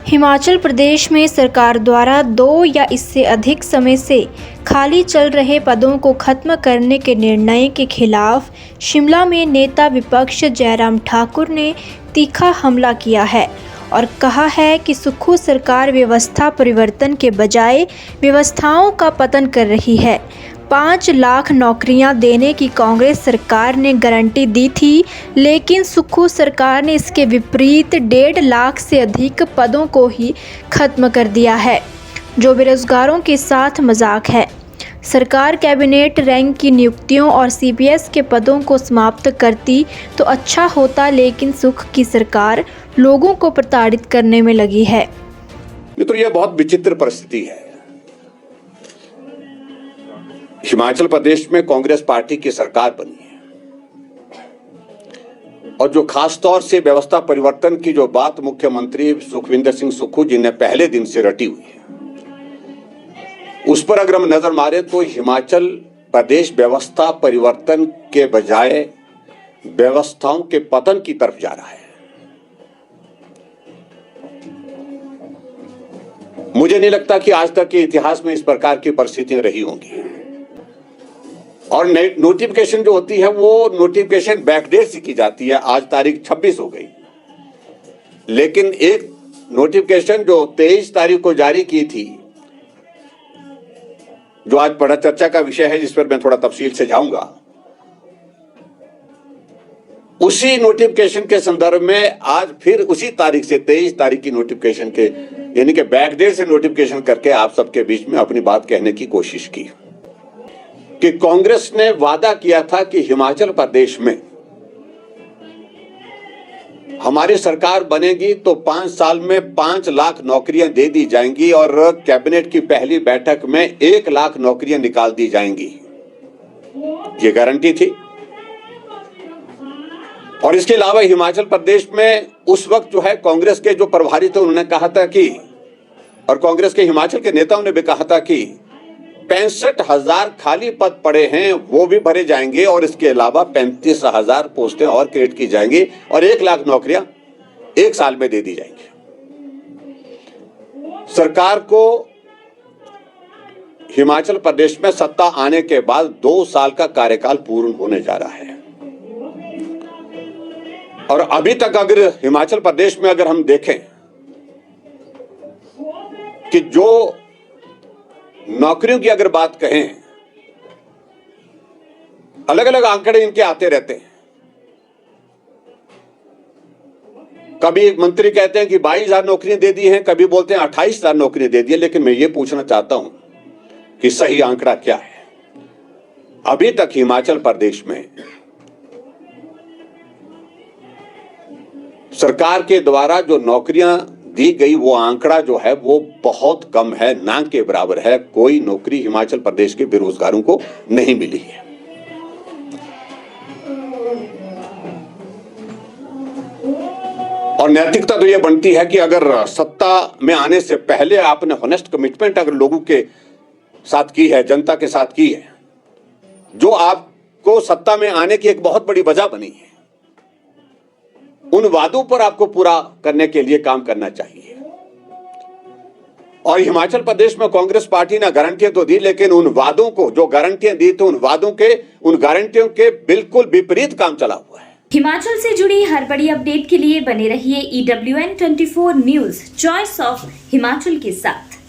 हिमाचल प्रदेश में सरकार द्वारा 2 या इससे अधिक समय से खाली चल रहे पदों को खत्म करने के निर्णय के खिलाफ शिमला में नेता विपक्ष जयराम ठाकुर ने तीखा हमला किया है और कहा है कि सुक्खू सरकार व्यवस्था परिवर्तन के बजाय व्यवस्थाओं का पतन कर रही है। 5 लाख नौकरियां देने की कांग्रेस सरकार ने गारंटी दी थी, लेकिन सुक्खू सरकार ने इसके विपरीत 1.5 लाख से अधिक पदों को ही खत्म कर दिया है, जो बेरोजगारों के साथ मजाक है। सरकार कैबिनेट रैंक की नियुक्तियों और सीपीएस के पदों को समाप्त करती तो अच्छा होता, लेकिन सुख की सरकार लोगों को प्रताड़ित करने में लगी है। तो यह बहुत विचित्र परिस्थिति है। हिमाचल प्रदेश में कांग्रेस पार्टी की सरकार बनी है और जो खास तौर से व्यवस्था परिवर्तन की जो बात मुख्यमंत्री सुखविंदर सिंह सुक्खू जी ने पहले दिन से रटी हुई है, उस पर अगर हम नजर मारे तो हिमाचल प्रदेश व्यवस्था परिवर्तन के बजाय व्यवस्थाओं के पतन की तरफ जा रहा है। मुझे नहीं लगता कि आज तक के इतिहास में इस प्रकार की परिस्थितियां रही होंगी। और नोटिफिकेशन जो होती है वो नोटिफिकेशन बैकडेट से की जाती है। आज तारीख 26 हो गई, लेकिन एक नोटिफिकेशन जो 23 तारीख को जारी की थी, जो आज बड़ा चर्चा का विषय है, जिस पर मैं थोड़ा तफसील से जाऊंगा, उसी नोटिफिकेशन के संदर्भ में आज फिर उसी तारीख से 23 तारीख की नोटिफिकेशन के यानी कि बैकडेट से नोटिफिकेशन करके आप सबके बीच में अपनी बात कहने की कोशिश की कि कांग्रेस ने वादा किया था कि हिमाचल प्रदेश में हमारी सरकार बनेगी तो 5 साल में 5 लाख नौकरियां दे दी जाएंगी और कैबिनेट की पहली बैठक में 1 लाख नौकरियां निकाल दी जाएंगी। ये गारंटी थी। और इसके अलावा हिमाचल प्रदेश में उस वक्त जो है कांग्रेस के जो प्रभारी थे, उन्होंने कहा था कि, और कांग्रेस के हिमाचल के नेताओं ने भी कहा था कि 65,000 खाली पद पड़े हैं, वो भी भरे जाएंगे और इसके अलावा 35,000 पोस्टें और क्रिएट की जाएंगी और 1 लाख नौकरियां 1 साल में दे दी जाएंगी। सरकार को हिमाचल प्रदेश में सत्ता आने के बाद 2 साल का कार्यकाल पूर्ण होने जा रहा है और अभी तक अगर हिमाचल प्रदेश में अगर हम देखें कि जो नौकरियों की अगर बात कहें, अलग अलग आंकड़े इनके आते रहते हैं। कभी मंत्री कहते हैं कि 22,000 नौकरियां दे दी हैं, कभी बोलते हैं 28,000 नौकरियां दे दी है। लेकिन मैं ये पूछना चाहता हूं कि सही आंकड़ा क्या है। अभी तक हिमाचल प्रदेश में सरकार के द्वारा जो नौकरियां दी गई, वो आंकड़ा जो है वो बहुत कम है, ना के बराबर है। कोई नौकरी हिमाचल प्रदेश के बेरोजगारों को नहीं मिली है। और नैतिकता तो ये बनती है कि अगर सत्ता में आने से पहले आपने ऑनेस्ट कमिटमेंट अगर लोगों के साथ की है, जनता के साथ की है, जो आपको सत्ता में आने की एक बहुत बड़ी वजह बनी है, उन वादों पर आपको पूरा करने के लिए काम करना चाहिए। और हिमाचल प्रदेश में कांग्रेस पार्टी ने गारंटियां तो दी, लेकिन उन वादों को, जो गारंटियां दी थी, उन गारंटियों के बिल्कुल विपरीत काम चला हुआ है। हिमाचल से जुड़ी हर बड़ी अपडेट के लिए बने रहिए EWN24 news, choice of Himachal के साथ।